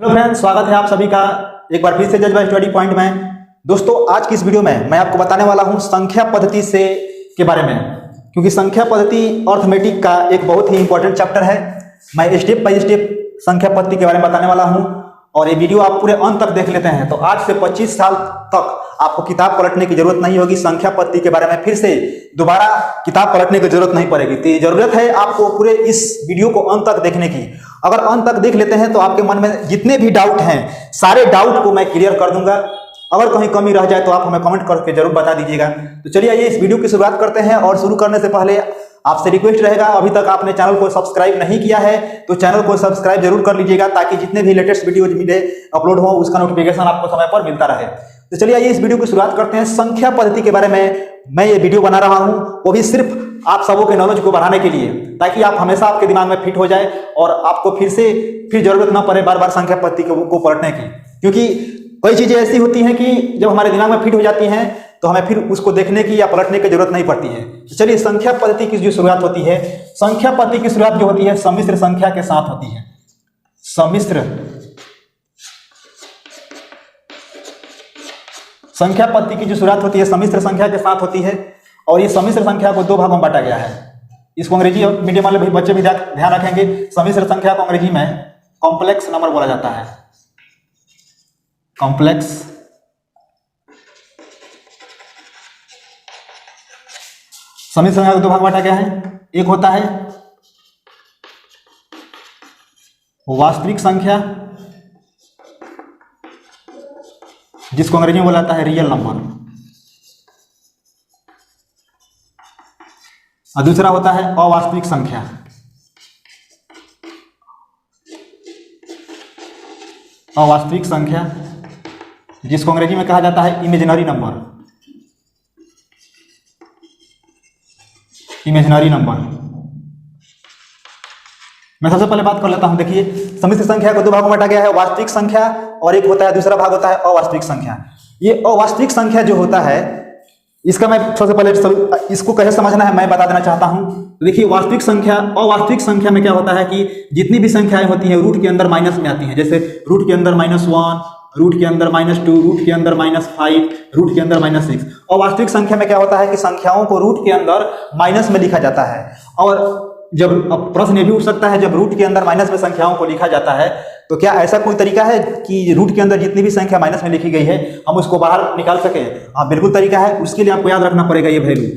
Hello friends, स्वागत है आप सभी का एक बार फिर से जज बाय स्टडी पॉइंट में। दोस्तों, आज की इस वीडियो में मैं आपको बताने वाला हूं संख्या पद्धति से के बारे में, क्योंकि संख्या पद्धति अर्थमेटिक का एक बहुत ही इंपॉर्टेंट चैप्टर है। मैं स्टेप बाय स्टेप संख्या पद्धति के बारे में बताने वाला हूं और ये वीडियो आप पूरे अंत तक देख लेते हैं तो आज से 25 साल तक आपको किताब पलटने की जरूरत नहीं होगी। संख्या पद्धति के बारे में फिर से दोबारा किताब पलटने की जरूरत नहीं पड़ेगी। तो जरूरत है आपको पूरे इस वीडियो को अंत तक देखने की। अगर अंत तक देख लेते हैं तो आपके मन में जितने भी डाउट हैं सारे डाउट को मैं क्लियर कर दूंगा। अगर कहीं कमी रह जाए तो आप हमें कमेंट करके जरूर बता दीजिएगा। तो चलिए आइए इस वीडियो की शुरुआत करते हैं। और शुरू करने से पहले आपसे रिक्वेस्ट रहेगा, अभी तक आपने चैनल को सब्सक्राइब नहीं किया है तो चैनल को सब्सक्राइब जरूर कर लीजिएगा, ताकि जितने भी लेटेस्ट वीडियोज मिले अपलोड हो उसका नोटिफिकेशन आपको समय पर मिलता रहे। तो चलिए आइए इस वीडियो की शुरुआत करते हैं। संख्या पद्धति के बारे में मैं ये वीडियो बना रहा हूं, वो भी सिर्फ आप सबों के नॉलेज को बढ़ाने के लिए, ताकि आप हमेशा आपके दिमाग में फिट हो जाए और आपको फिर जरूरत ना पड़े बार बार संख्या पद्धति को पढ़ने की। क्योंकि कई चीजें ऐसी होती हैं कि जब हमारे दिमाग में फिट हो जाती हैं तो हमें फिर उसको देखने की या पलटने की जरूरत नहीं पड़ती है। तो चलिए, संख्या पद्धति की जो शुरुआत होती है, संख्या पद्धति की शुरुआत जो होती है सम्मिश्र संख्या के साथ होती है। सम्मिश्र संख्या पद्धति की जो शुरुआत होती है सम्मिश्र संख्या के साथ होती है। और ये सम्मिश्र संख्या को दो भागों में बांटा गया है। इसको अंग्रेजी मीडियम वाले भी बच्चे भी ध्यान रखेंगे। सम्मिश्र संख्या को अंग्रेजी में कॉम्प्लेक्स नंबर बोला जाता है। कॉम्प्लेक्स सम्मिश्र संख्या को दो भाग बांटा गया है। एक होता है वास्तविक संख्या, जिसको अंग्रेजी में बोला जाता है रियल नंबर, और दूसरा होता है अवास्तविक संख्या। अवास्तविक संख्या जिसको अंग्रेजी में कहा जाता है इमेजिनरी नंबर। इमेजिनरी नंबर मैं सबसे पहले बात कर लेता हूं। देखिए, सम्मिश्र संख्या को दो भागों में बांटा गया है, वास्तविक संख्या और एक होता है दूसरा भाग होता है अवास्तविक संख्या। ये अवास्तविक संख्या जो होता है, इसका मैं सबसे पहले इसको कैसे समझना है मैं बता देना चाहता हूं। तो देखिए, वास्तविक संख्या अवास्तविक संख्या में क्या होता है कि जितनी भी संख्याएं होती हैं रूट के अंदर माइनस में आती हैं। जैसे रूट के अंदर -1, रूट के अंदर -2, रूट के अंदर -5, रूट के अंदर -6। और वास्तविक संख्या में क्या होता है कि संख्याओं को रूट के अंदर माइनस में लिखा जाता है। और जब प्रश्न ये भी उठ सकता है, जब रूट के अंदर माइनस में संख्याओं को लिखा जाता है तो क्या ऐसा कोई तरीका है कि रूट के अंदर जितनी भी संख्या माइनस में लिखी गई है हम उसको बाहर निकाल सकें? हाँ, बिल्कुल तरीका है। उसके लिए आपको याद रखना पड़ेगा ये वैल्यू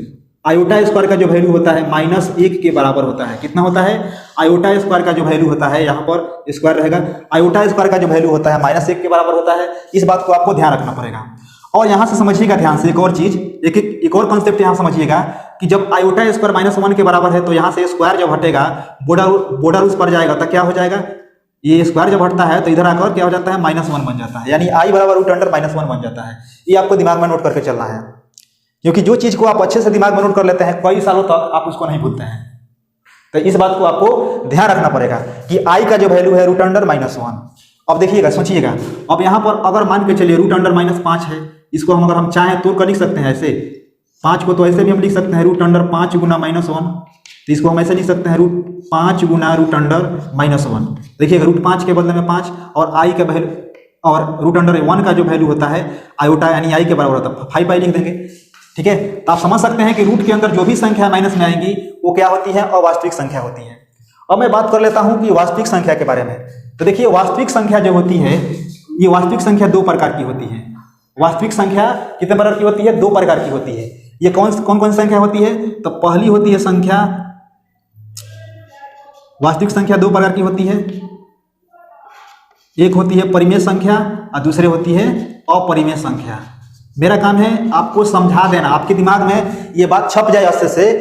आयोटा स्क्वायर का जो वैल्यू होता है -1 के बराबर होता है। कितना होता है? आयोटा स्क्वायर का जो वैल्यू होता है, यहाँ पर स्क्वायर रहेगा, आयोटा स्क्वायर का जो वैल्यू होता है -1 के बराबर होता है। इस बात को आपको ध्यान रखना पड़ेगा। और यहाँ से समझिएगा ध्यान से एक और चीज, एक और कॉन्सेप्ट यहाँ समझिएगा कि जब आयोटा स्क्वायर -1 के बराबर है तो यहाँ से स्क्वायर जब हटेगा बॉर्डर उस पर जाएगा तो क्या हो जाएगा, ये स्क्वायर जब हटता है तो इधर आकर क्या हो जाता है -1 बन जाता है, यानी आई बराबर √1 बन जाता है। ये आपको दिमाग में नोट करके चलना है, क्योंकि जो चीज को आप अच्छे से दिमाग में नोट कर लेते हैं कई सालों तक आप उसको नहीं भूलते हैं। तो इस बात को आपको ध्यान रखना पड़ेगा कि आई का जो वैल्यू है √1। अब देखिएगा, सोचिएगा, अब यहाँ पर अगर मान के चलिए √5 है, इसको हम अगर हम चाहें तो कर लिख सकते हैं ऐसे। 5 को तो ऐसे भी हम लिख सकते हैं √5 गुना -1, तो इसको हम ऐसे लिख सकते हैं √5 गुना √1। देखिएगा, √5 के बदले में 5 और आई का वैल्यू और √1 का जो वैल्यू होता है आयोटा यानी आई के बराबर होता है 5 लिख देंगे। ठीक है, तो आप समझ सकते हैं कि रूट के अंदर जो भी संख्या माइनस में आएंगी वो क्या होती है, अवास्तविक संख्या होती है। अब मैं बात कर लेता हूं कि वास्तविक संख्या के बारे में। तो देखिए, वास्तविक संख्या जो होती है, ये वास्तविक संख्या दो प्रकार की होती है। वास्तविक संख्या कितने प्रकार की होती है? दो प्रकार की होती है। ये कौन कौन संख्या होती है? तो पहली होती है संख्या, वास्तविक संख्या दो प्रकार की होती है। एक होती है परिमेय संख्या और दूसरी होती है अपरिमेय संख्या। मेरा काम है आपको समझा देना, आपके दिमाग में ये बात छप जाए अच्छे से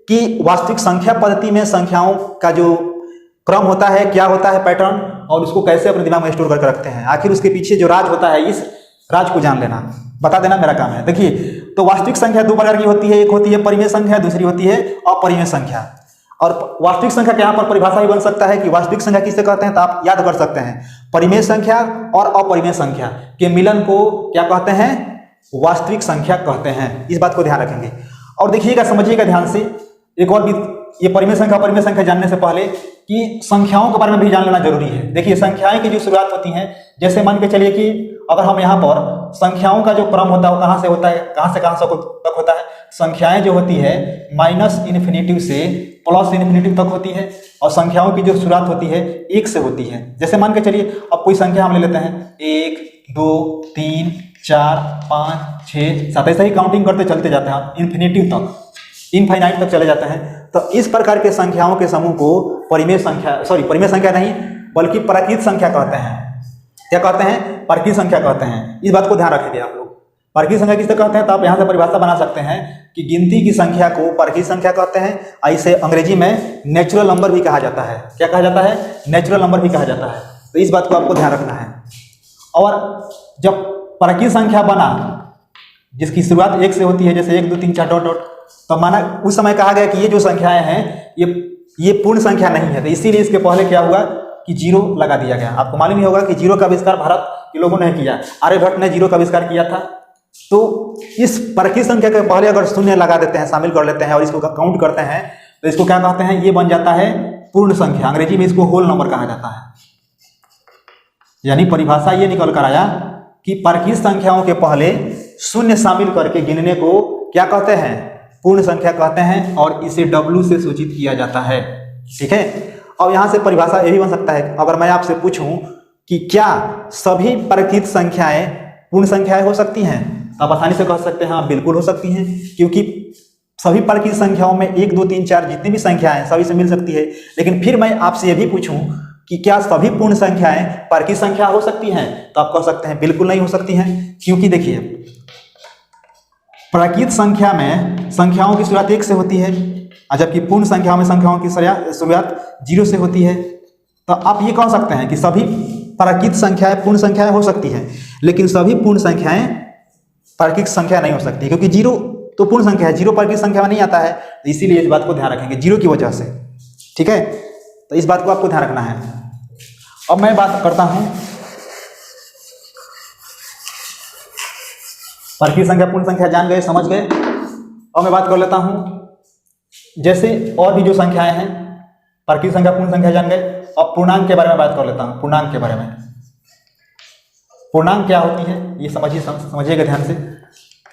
कि वास्तविक संख्या पद्धति में संख्याओं का जो क्रम होता है, क्या होता है पैटर्न, और उसको कैसे अपने दिमाग में स्टोर करके रखते हैं। आखिर उसके पीछे जो राज होता है, इस राज को जान लेना, बता देना मेरा काम है। देखिए, तो वास्तविक संख्या दो प्रकार की होती है। एक होती है परिमेय संख्या, दूसरी होती है अपरिमेय संख्या। और वास्तविक संख्या के यहाँ पर परिभाषा ही बन सकता है कि वास्तविक संख्या किसे कहते हैं, तो आप याद कर सकते हैं परिमेय संख्या और अपरिमेय संख्या के मिलन को क्या कहते हैं, वास्तविक संख्या कहते हैं। इस बात को ध्यान रखेंगे। और देखिएगा, समझिएगा ध्यान से, एक और भी ये परिमेय संख्या जानने से पहले कि संख्याओं के बारे में भी जान लेना जरूरी है। देखिए संख्याएं की जो शुरुआत होती हैं, जैसे मान के चलिए कि अगर हम यहाँ पर संख्याओं का जो क्रम होता है वो कहाँ से होता है, कहाँ से तक होता है। संख्याएं जो होती है -∞ से +∞ तक होती है और संख्याओं की जो शुरुआत होती है 1 से होती है। जैसे मान के चलिए अब कोई संख्या हम ले लेते हैं 1 2 3 4 5 6 7, ऐसे ही काउंटिंग करते चलते जाते हैं इनफाइनाइट तक चले जाते हैं। तो इस प्रकार के संख्याओं के समूह को परिमेय संख्या नहीं बल्कि प्राकृत संख्या कहते हैं। क्या कहते हैं? प्राकृत संख्या कहते हैं। इस बात को ध्यान रखेंगे आप लोग। प्राकृत संख्या किसे कहते हैं? तो आप यहाँ से परिभाषा बना सकते हैं कि गिनती की संख्या को प्राकृत संख्या कहते हैं। इसे अंग्रेजी में नेचुरल नंबर भी कहा जाता है। क्या कहा जाता है? नेचुरल नंबर भी कहा जाता है। तो इस बात को आपको ध्यान रखना है। और जब प्राकृत संख्या बना जिसकी शुरुआत 1 से होती है, जैसे 1 2 3 4 डॉट, तो माना उस समय कहा गया कि ये जो संख्याएं हैं ये पूर्ण संख्या नहीं है, तो इसीलिए इसके पहले क्या हुआ कि 0 लगा दिया गया। आपको मालूम ही होगा कि 0 का आविष्कार भारत के लोगों ने किया, आर्यभट्ट ने 0 का आविष्कार किया था। तो इस प्राकृत संख्या के पहले अगर शून्य लगा देते हैं, शामिल कर लेते हैं और इसको काउंट करते हैं, तो इसको क्या कहते हैं? ये बन जाता है पूर्ण संख्या। अंग्रेजी में इसको होल नंबर कहा जाता है। यानी परिभाषा ये निकल कर आया कि प्राकृत संख्याओं के पहले शून्य शामिल करके गिनने को क्या कहते हैं? पूर्ण संख्या कहते हैं और इसे W से सूचित किया जाता है। ठीक है। अब यहां से परिभाषा ये भी बन सकता है, अगर मैं आपसे पूछूं कि क्या सभी प्राकृत संख्याएं पूर्ण संख्याएं हो सकती हैं, तो आप आसानी से कह सकते हैं हाँ बिल्कुल हो सकती हैं, क्योंकि सभी प्राकृत संख्याओं में 1 2 3 4 जितनी भी संख्याएं हैं सभी से मिल सकती है। लेकिन फिर मैं आपसे ये भी पूछूं कि क्या सभी पूर्ण संख्याएं प्राकृत संख्या हो सकती हैं, तो आप कह सकते हैं बिल्कुल नहीं हो सकती हैं। क्योंकि देखिए प्राकृत संख्या में संख्याओं की शुरुआत 1 से होती है, जबकि पूर्ण संख्या में संख्याओं की शुरुआत 0 से होती है। तो आप ये कह सकते हैं कि सभी प्राकृत संख्याएं पूर्ण संख्याएं हो सकती हैं, लेकिन सभी पूर्ण संख्याएं प्राकृत संख्या नहीं हो सकती, क्योंकि 0 तो पूर्ण संख्या है, 0 प्राकृत संख्या में नहीं आता है। तो इसीलिए इस बात को ध्यान रखेंगे 0 की वजह से। ठीक है, तो इस बात को आपको ध्यान रखना है। अब मैं बात करता हूं प्राकृत संख्या पूर्ण संख्या जान गए, समझ गए। अब मैं बात कर लेता हूं जैसे और भी जो संख्याएं हैं, प्राकृत संख्या पूर्ण संख्या जान गए। अब पूर्णांक के बारे में बात कर लेता हूं। पूर्णांक के बारे में, पूर्णांक क्या होती है ये समझिएगा ध्यान से।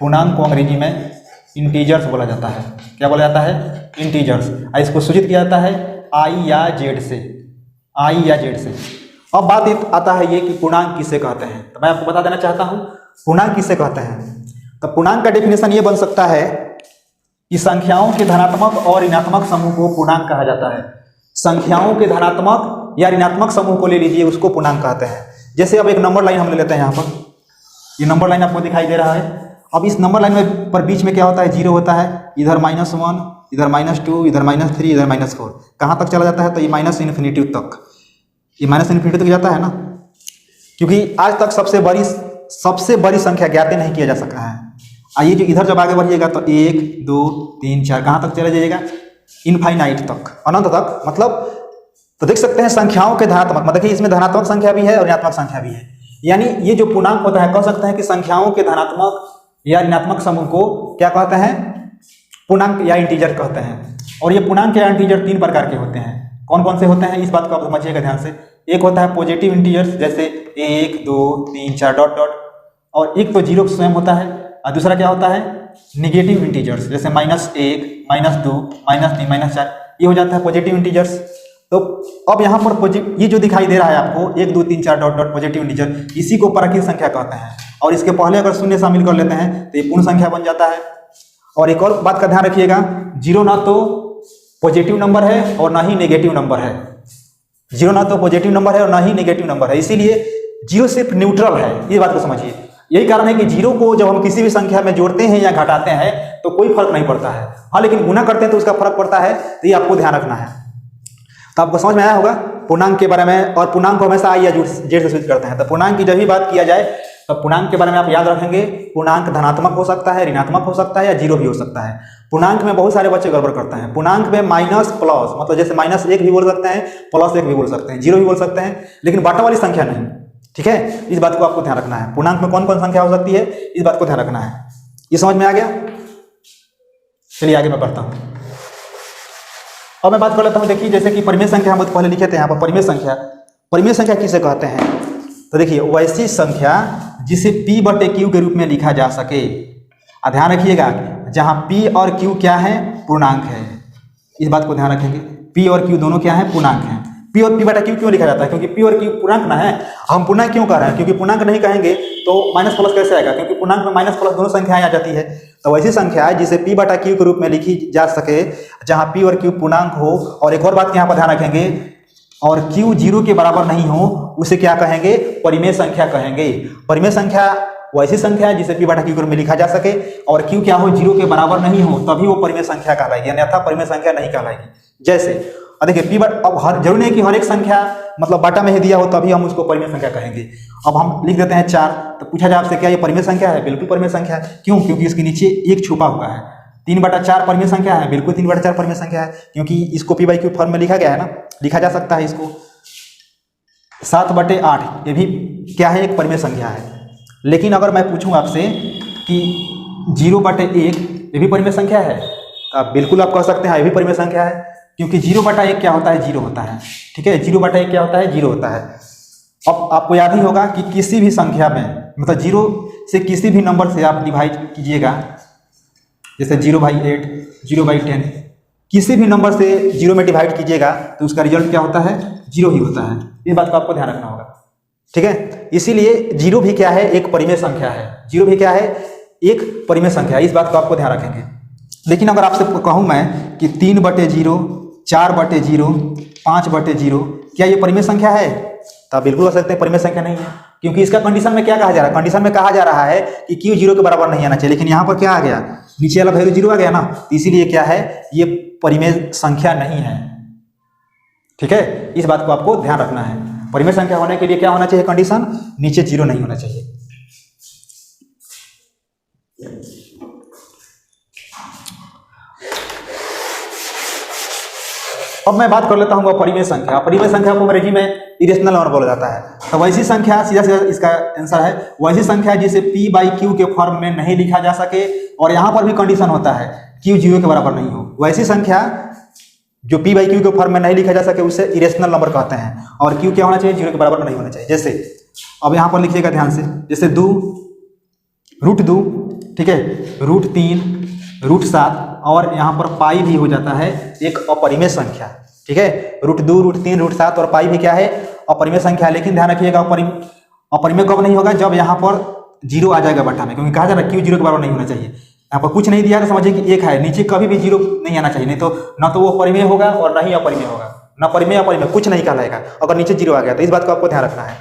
पूर्णांक को अंग्रेजी में इंटीजर्स बोला जाता है। क्या बोला जाता है? इंटीजर्स। इसको सूचित किया जाता है I या Z से, I या Z से। अब बात आता है ये कि पूर्णांक किसे कहते हैं, तो मैं आपको बता देना चाहता हूं पूर्णांक किसे कहते हैं। तो पूर्णांक का डेफिनेशन ये बन सकता है कि संख्याओं के धनात्मक और ऋणात्मक समूह को पूर्णांक कहा जाता है। संख्याओं के धनात्मक या ऋणात्मक समूह को ले लीजिए, उसको पूर्णांक कहते हैं। जैसे अब एक नंबर लाइन हम ले लेते हैं। यहाँ पर ये नंबर लाइन आपको दिखाई दे रहा है। अब इस नंबर लाइन में पर बीच में क्या होता है? 0 होता है, इधर -1, इधर -2, इधर -3, इधर -4। कहाँ तक चला जाता है? तो ये -∞ तक, ये -∞ तक जाता है ना, क्योंकि आज तक सबसे बड़ी संख्या ज्ञात नहीं किया जा सका है। आइए जो इधर जब आगे बढ़िएगा तो 1 2 3 4 कहाँ तक चला जाइएगा? इनफाइनाइट तक, अनंत तक। मतलब तो देख सकते हैं संख्याओं के धनात्मक, मतलब इसमें धनात्मक संख्या भी है और ऋणात्मक संख्या भी है। यानी ये जो पूर्णांक होता है, कह सकते हैं कि संख्याओं के धनात्मक या ऋणात्मक समूह को क्या कहते हैं? पूर्णांक या इंटीजर कहते हैं। और ये पूर्णांक या इंटीजर 3 प्रकार के होते हैं। कौन कौन से होते हैं इस बात को आप समझिएगा ध्यान से। एक होता है पॉजिटिव इंटीजर्स, जैसे 1 2 3 4 डॉट डॉट, और एक तो 0 स्वयं होता है, और दूसरा क्या होता है? निगेटिव इंटीजर्स, जैसे -1 -2 -3 -4, ये हो जाता है पॉजिटिव इंटीजर्स। तो अब यहाँ पर ये जो दिखाई दे रहा है आपको 1 2 3 4 डॉट डॉट पॉजिटिव इंटीजर, इसी को प्राकृत संख्या कहते हैं। और इसके पहले अगर शून्य शामिल कर लेते हैं तो ये पूर्ण संख्या बन जाता है। और एक और बात का ध्यान रखिएगा, 0 ना तो पॉजिटिव नंबर है और ना ही नेगेटिव नंबर है। 0 ना तो पॉजिटिव नंबर है और ना ही नेगेटिव नंबर है, इसीलिए 0 सिर्फ न्यूट्रल है। ये बात को समझिए। यही कारण है कि 0 को जब हम किसी भी संख्या में जोड़ते हैं या घटाते हैं तो कोई फर्क नहीं पड़ता है। हाँ, लेकिन गुना करते हैं तो उसका फर्क पड़ता है। तो ये आपको ध्यान रखना है। तो आपको समझ में आया होगा पूर्णांक के बारे में। और पूर्णांक को हमेशा I या Z से सूचित करते हैं। तो पूर्णांक की जब भी बात किया जाए तो पूर्णांक के बारे में आप याद रखेंगे, पूर्णांक धनात्मक हो सकता है, ऋणात्मक हो सकता है या 0 भी हो सकता है। पूर्णांक में बहुत सारे बच्चे गड़बड़ करते हैं। पूर्णांक में माइनस प्लस, मतलब जैसे -1 भी बोल सकते हैं, +1 भी बोल सकते हैं, 0 भी बोल सकते हैं, लेकिन बाटा वाली संख्या नहीं। ठीक है, इस बात को आपको ध्यान रखना है। पूर्णांक में कौन कौन संख्या हो सकती है, इस बात को ध्यान रखना है। ये समझ में आ गया? चलिए आगे मैं पढ़ता हूं। अब मैं बात कर लेता हूँ, देखिए जैसे कि परिमेय संख्या हम पहले लिखे थे यहाँ पर परिमेय संख्या। परिमेय संख्या किसे कहते हैं? तो देखिए वैसी संख्या जिसे P बटे Q के रूप में लिखा जा सके। ध्यान रखिएगा, जहाँ P और Q क्या है? पूर्णांक है। इस बात को ध्यान रखेंगे, P और Q दोनों क्या है? पूर्णांक हैं। P और P बटा Q क्यों लिखा जाता है? क्योंकि P और Q पूर्णांक ना है। हम पूर्णांक क्यों कह रहे हैं? क्योंकि पूर्णांक नहीं कहेंगे तो माइनस प्लस कैसे आएगा? क्योंकि पूर्णांक में माइनस प्लस दोनों संख्याएं आ जाती है। तो वैसी संख्या है जिसे P बटा Q के रूप में लिखी जा सके, जहाँ P और Q पूर्णांक हो। और एक और बात यहाँ पर ध्यान रखेंगे, और Q 0 के बराबर नहीं हो, उसे क्या कहेंगे? परिमेय संख्या कहेंगे। परिमेय संख्या वैसी संख्या है जिसे P बटा Q के रूप में लिखा जा सके और Q क्या हो? 0 के बराबर नहीं हो, तभी वो परिमेय संख्या कहलाएगी, अन्यथा परिमेय संख्या नहीं कहलाएगी। जैसे देखिए P बट, अब जरूरी नहीं कि हर एक संख्या मतलब बाटा में ही दिया हो तभी हम उसको परिमेय संख्या कहेंगे। अब हम लिख देते हैं 4, तो पूछा जाए आपसे क्या ये परिमेय संख्या है? बिल्कुल परिमेय संख्या है। क्यों? क्योंकि इसके नीचे 1 छुपा हुआ है। 3/4 परिमेय संख्या है, बिल्कुल 3/4 परिमेय संख्या है, क्योंकि इसको P बाई Q फॉर्म में लिखा गया है ना, लिखा जा सकता है इसको। 7/8 ये भी क्या है? एक परिमेय संख्या है। लेकिन अगर मैं पूछूं आपसे कि 0/1 ये भी परिमेय संख्या है, तो बिल्कुल आप कह सकते हैं ये भी परिमेय संख्या है, क्योंकि 0/1 क्या होता है? 0 होता है। ठीक है, 0/1 क्या होता है? 0 होता है। अब आपको याद ही होगा कि किसी भी संख्या में मतलब 0 से किसी भी नंबर से आप डिवाइड कीजिएगा, जैसे 0/8, 0/10, किसी भी नंबर से 0 में डिवाइड कीजिएगा तो उसका रिजल्ट क्या होता है? 0 ही होता है। इस बात को आपको ध्यान रखना होगा। ठीक है, इसीलिए 0 भी क्या है? एक परिमेय संख्या है। 0 भी क्या है? एक परिमेय संख्या है। इस बात को आपको ध्यान रखेंगे। लेकिन अगर आपसे कहूँ मैं कि 3/0, 4/0, 5/0 क्या ये परिमेय संख्या है? तो आप बिल्कुल कह सकते हैं परिमेय संख्या नहीं है, क्योंकि इसका कंडीशन में क्या कहा जा रहा है? कंडीशन में कहा जा रहा है कि Q 0 के बराबर नहीं आना चाहिए, लेकिन यहाँ पर क्या आ गया? नीचे वाला वैल्यू 0 आ गया ना, तो इसीलिए क्या है? ये परिमेय संख्या नहीं है। ठीक है, इस बात को आपको ध्यान रखना है। परिमेय संख्या होने के लिए क्या होना चाहिए? कंडीशन नीचे 0 नहीं होना चाहिए। अब मैं बात कर लेता हूँ परिमेय संख्या। परिमेय संख्या को अंग्रेजी में इरेशनल नंबर बोला जाता है। तो वैसी संख्या, सीधा सीधा इसका आंसर है वैसी संख्या जिसे P बाई Q के फॉर्म में नहीं लिखा जा सके, और यहाँ पर भी कंडीशन होता है Q 0 के बराबर नहीं हो। वैसी संख्या जो P बाई Q के फॉर्म में नहीं लिखा जा सके उसे इरेशनल नंबर कहते हैं, और Q क्या होना चाहिए? 0 के बराबर नहीं होना चाहिए। जैसे अब यहाँ पर लिखिएगा ध्यान से, जैसे 2, √2, ठीक है, √3, √7, और यहाँ पर पाई भी हो जाता है एक अपरिमेय संख्या। ठीक है, √2, √3, √7 और पाई भी क्या है? अपरिमेय संख्या है। लेकिन ध्यान रखिएगा अपरिमेय कब नहीं होगा? जब यहाँ पर 0 आ जाएगा बटा में, क्योंकि कहा जा रहा है Q 0 के बराबर नहीं होना चाहिए। यहाँ पर कुछ नहीं दिया तो समझिए कि 1 है, नीचे कभी भी 0 नहीं आना चाहिए, नहीं तो ना तो वो परिमेय होगा और ना ही अपरिमेय होगा, ना परिमेय अपरिमेय कुछ नहीं कहलाएगा अगर नीचे 0 आ गया। तो इस बात को आपको ध्यान रखना है।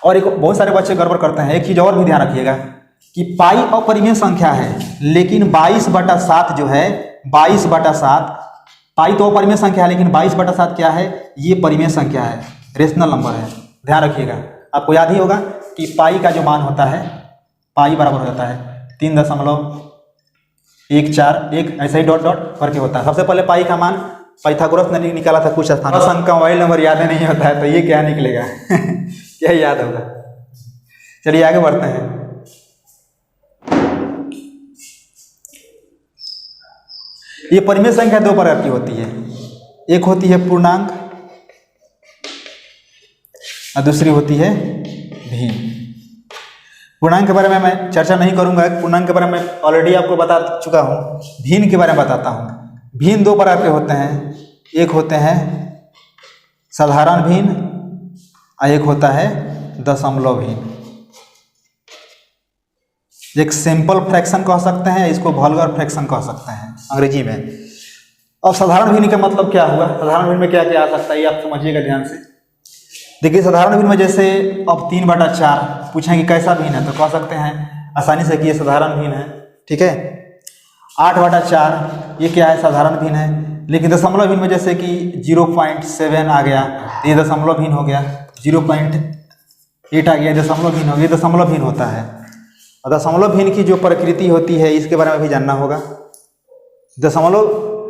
और एक बहुत सारे बच्चे गड़बड़ करते हैं, एक चीज और भी ध्यान रखिएगा कि पाई अपरिमेय संख्या है, लेकिन 22/7 जो है 22/7, पाई तो अपरिमेय संख्या है लेकिन 22/7 क्या है? ये परिमेय संख्या है, रेशनल नंबर है। ध्यान रखिएगा, आपको याद ही होगा कि पाई का जो मान होता है, पाई बराबर हो जाता है 3.141, ऐसे ही डॉट डॉट करके होता है। सबसे पहले पाई का मान पाइथागोरस ने निकाला था कुछ स्थान। बस अंक का मोबाइल नंबर याद नहीं होता है तो ये क्या निकलेगा? क्या याद होगा? चलिए आगे बढ़ते हैं। ये परिमेय संख्या 2 प्रकार की होती है, एक होती है पूर्णांक और दूसरी होती है भिन्न। पूर्णांक के बारे में मैं चर्चा नहीं करूंगा, पूर्णांक के बारे में ऑलरेडी आपको बता चुका हूं। भिन्न के बारे में बताता हूं। भिन्न 2 प्रकार के होते हैं, एक होते हैं साधारण भिन्न और एक होता है दशमलव भिन्न। एक सिंपल फ्रैक्शन कह सकते हैं, इसको वल्गर फ्रैक्शन कह सकते हैं अंग्रेजी में। अब साधारण भिन्न का मतलब क्या हुआ? साधारण भिन्न में क्या क्या आ सकता है ये आप समझिएगा ध्यान से। देखिए साधारण भिन्न में जैसे अब 3/4 पूछें कि कैसा भिन्न है, तो कह सकते हैं आसानी से कि ये साधारण भिन्न है। ठीक है, 8/4 ये क्या है? साधारण भिन्न है। लेकिन दशमलव भिन्न में जैसे कि 0.7 आ गया, ये दशमलव भिन्न हो गया। 0.8 आ गया, दशमलव भिन्न हो गया, दशमलव भिन्न होता है। और दशमलव भिन्न की जो प्रकृति होती है इसके बारे में भी जानना होगा। दशमलव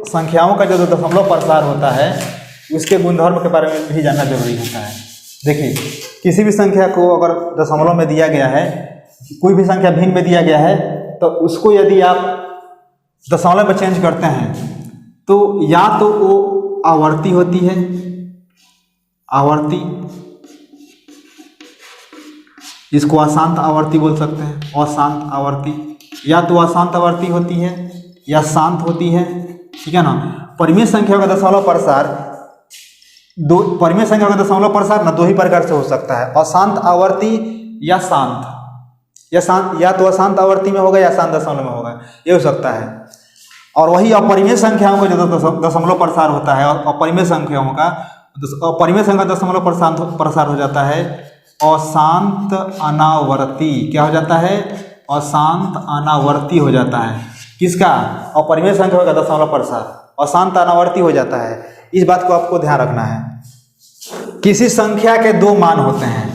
संख्याओं का जो दशमलव प्रसार होता है उसके गुणधर्म के बारे में भी जानना जरूरी होता है। देखिए किसी भी संख्या को अगर दशमलव में दिया गया है, कोई भी संख्या भिन्न में दिया गया है, तो उसको यदि आप दशमलव में चेंज करते हैं तो या तो वो आवर्ती होती है, आवर्ती, इसको अशांत आवर्ती बोल सकते हैं, अशांत आवर्ती, या तो अशांत आवर्ती होती है या शांत होती है, ठीक है ना। परिमेय संख्या का दशमलव प्रसार दो, परिमेय संख्या का दशमलव प्रसार ना दो ही प्रकार से हो सकता है, अशांत आवर्ती या शांत, या शांत, या तो अशांत आवर्ती में होगा या शांत दशमलव में होगा, ये हो सकता है। और वही अपरिमेय संख्याओं का जो दशमलव प्रसार होता है, अपरिमेय संख्याओं का, अपरिमेय संख्या दशमलव प्रसार हो जाता है अशांत अनावर्ती, क्या हो जाता है, अशांत अनावर्ती हो जाता है। किसका, अपरिमेय संख्या का दशमलव प्रसार अशांत अनावर्ती हो जाता है। इस बात को आपको ध्यान रखना है। किसी संख्या के दो मान होते हैं,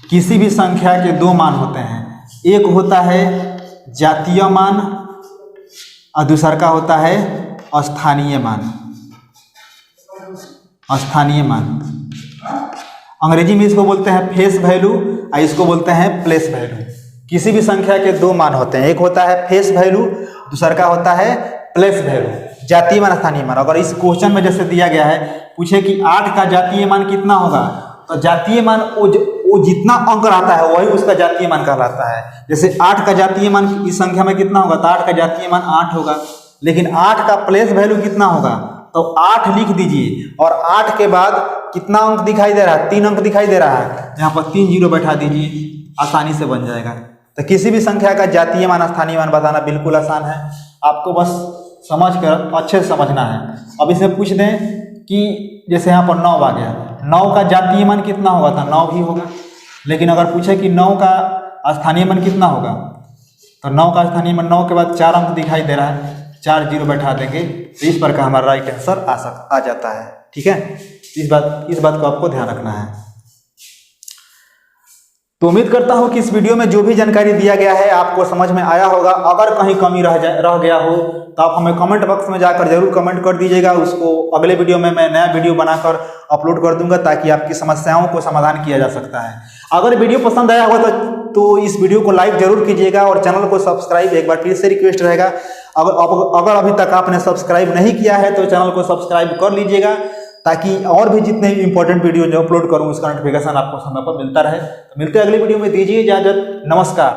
किसी भी संख्या के दो मान होते हैं, एक होता है जातीय मान और दूसरा का होता है स्थानीय मान, स्थानीय मान। अंग्रेजी में इसको बोलते हैं फेस वैल्यू और इसको बोलते हैं प्लेस वैल्यू। किसी भी संख्या के दो मान होते हैं, एक होता है फेस वैल्यू, दूसरा का होता है प्लेस वैल्यू, जातीय मान स्थानीय मान। अगर इस क्वेश्चन में जैसे दिया गया है, पूछे कि 8 का जातीय मान कितना होगा, तो जातीय मान वो जितना अंक रहता है वही उसका जातीय मान कहलाता है। जैसे 8 का जातीय मान इस संख्या में कितना होगा, तो 8 का जातीय मान 8 होगा, लेकिन 8 का प्लेस वैल्यू कितना होगा, तो 8 लिख दीजिए और 8 के बाद कितना अंक दिखाई दे रहा है, 3 अंक दिखाई दे रहा है, यहाँ पर 3 जीरो बैठा दीजिए, आसानी से बन जाएगा। तो किसी भी संख्या का जातीय मान स्थानीय मान बताना बिल्कुल आसान है, आपको बस समझ कर अच्छे से समझना है। अब इसे पूछ दें कि जैसे यहाँ पर 9 आ गया, 9 का जातीय मान कितना होगा, था 9 भी होगा, लेकिन अगर पूछे कि 9 का स्थानीय मान कितना होगा, तो 9 का स्थानीय मान 9 के बाद 4 अंक दिखाई दे रहा है, 4 जीरो बैठा देंगे, तो इस पर का हमारा राइट आंसर आ जाता है। ठीक है, इस बात को आपको ध्यान रखना है। तो उम्मीद करता हूं कि इस वीडियो में जो भी जानकारी दिया गया है आपको समझ में आया होगा। अगर कहीं कमी रह गया हो तो आप हमें कमेंट बॉक्स में जाकर जरूर कमेंट कर दीजिएगा, उसको अगले वीडियो में मैं नया वीडियो बनाकर अपलोड कर दूंगा, ताकि आपकी समस्याओं को समाधान किया जा सकता है। अगर वीडियो पसंद आया होगा तो इस वीडियो को लाइक जरूर कीजिएगा और चैनल को सब्सक्राइब एक बार फिर से रिक्वेस्ट रहेगा, अगर अभी तक आपने सब्सक्राइब नहीं किया है तो चैनल को सब्सक्राइब कर लीजिएगा, ताकि और भी जितने इंपॉर्टेंट वीडियो जो अपलोड करूं उसका नोटिफिकेशन आपको समय पर मिलता रहे। तो मिलते हैं अगली वीडियो में, दीजिए इजाजत, नमस्कार।